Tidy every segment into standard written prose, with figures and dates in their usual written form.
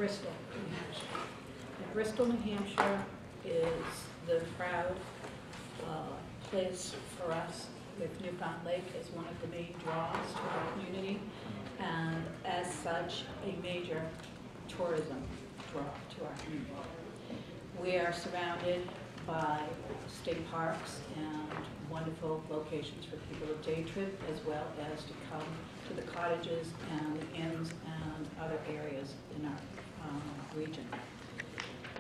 Bristol, New Hampshire. And Bristol, New Hampshire is the proud place for us, with Newfound Lake as one of the main draws to our community, and as such, a major tourism draw to our community. We are surrounded by state parks and wonderful locations for people to day trip, as well as to come to the cottages and the inns and other areas in our region.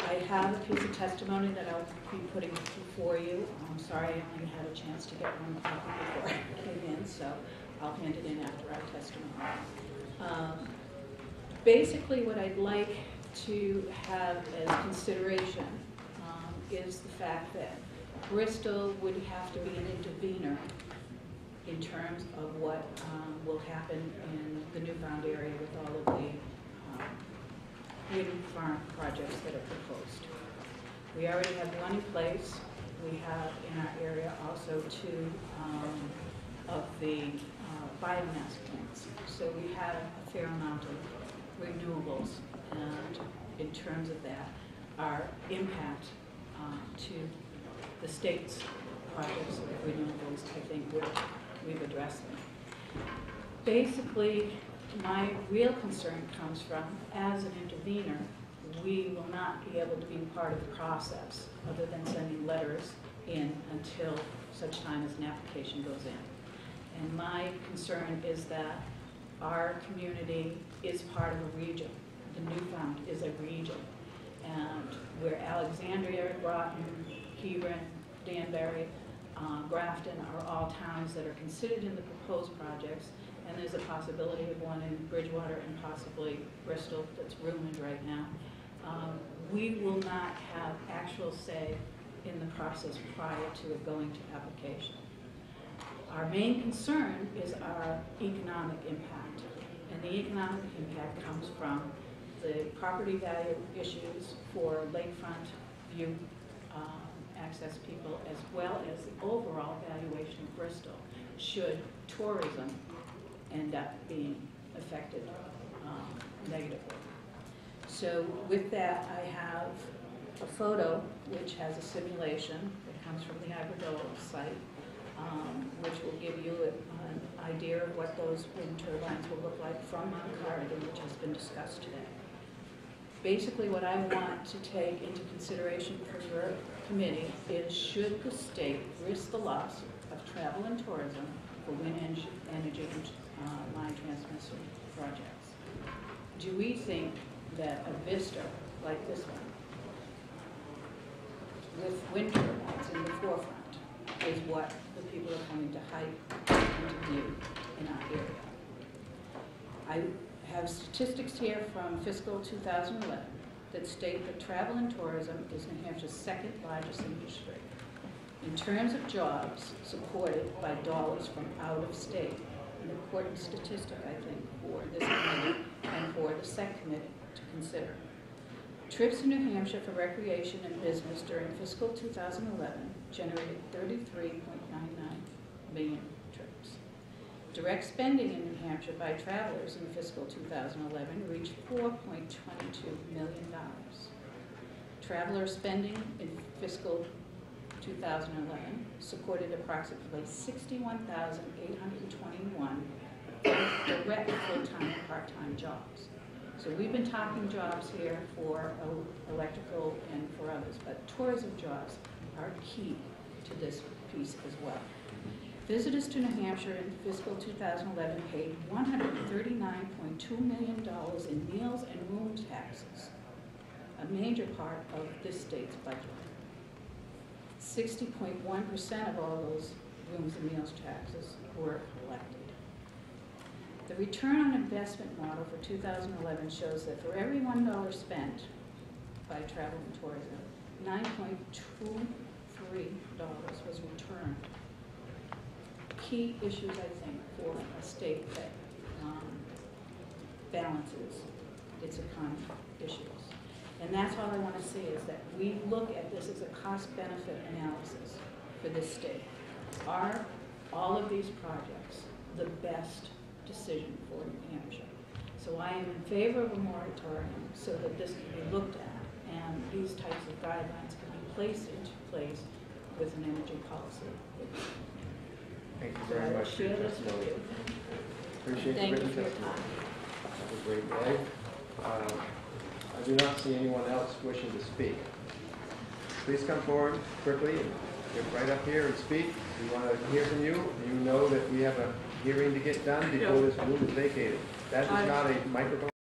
I have a piece of testimony that I'll be putting before you. I'm sorry I only had a chance to get one copy before I came in, so I'll hand it in after our testimony. Basically, what I'd like to have as consideration is the fact that Bristol would have to be an intervener in terms of what will happen in the Newfound area with all of the wind farm projects that are proposed. We already have one in place. We have in our area also two of the biomass plants. So we have a fair amount of renewables, and in terms of that, our impact to the state's projects of renewables, I think we've addressed them. Basically, my real concern comes from, as an intervener, we will not be able to be part of the process other than sending letters in until such time as an application goes in. And my concern is that our community is part of a region. The Newfound is a region. And where Alexandria, Groton, Hebron, Danbury, Grafton are all towns that are considered in the proposed projects, and there's a possibility of one in Bridgewater and possibly Bristol that's rumored right now. We will not have actual say in the process prior to it going to application. Our main concern is our economic impact, and the economic impact comes from the property value issues for lakefront view access people, as well as the overall valuation of Bristol should tourism end up being affected negatively. So with that, I have a photo which has a simulation that comes from the Iberdrola site, which will give you an idea of what those wind turbines will look like from Mount Cardigan, which has been discussed today. Basically, what I want to take into consideration for your committee is, should the state risk the loss of travel and tourism for wind energy line transmission projects? Do we think that a vista like this one, with wind turbines in the forefront, is what the people are coming to hype and to view in our area? I have statistics here from fiscal 2011 that state that travel and tourism is New Hampshire's second largest industry. In terms of jobs supported by dollars from out of state, an important statistic, I think, for this committee and for the SEC committee to consider. Trips to New Hampshire for recreation and business during fiscal 2011 generated 33.99 million trips. Direct spending in New Hampshire by travelers in fiscal 2011 reached $4.22 million. Traveler spending in fiscal 2011 supported approximately 61,821 direct full-time and part-time jobs. So we've been talking jobs here for electrical and for others, but tourism jobs are key to this piece as well. Visitors to New Hampshire in fiscal 2011 paid $139.2 million in meals and room taxes, a major part of this state's budget. 60.1% of all those rooms and meals taxes were collected. The return on investment model for 2011 shows that for every $1 spent by travel and tourism, $9.23 was returned. Key issues, I think, for a state that balances its economic issues. And that's all I want to say, is that we look at this as a cost-benefit analysis for this state. Are all of these projects the best decision for New Hampshire? So I am in favor of a moratorium so that this can be looked at and these types of guidelines can be placed into place with an energy policy. Thank you So very I will much for your share this with testimony. you. Appreciate the Thank you written for your testimony. time. Have a great day. I do not see anyone else wishing to speak. Please come forward quickly and get right up here and speak. We want to hear from you. You know that we have a hearing to get done before this room is vacated. That is not a microphone.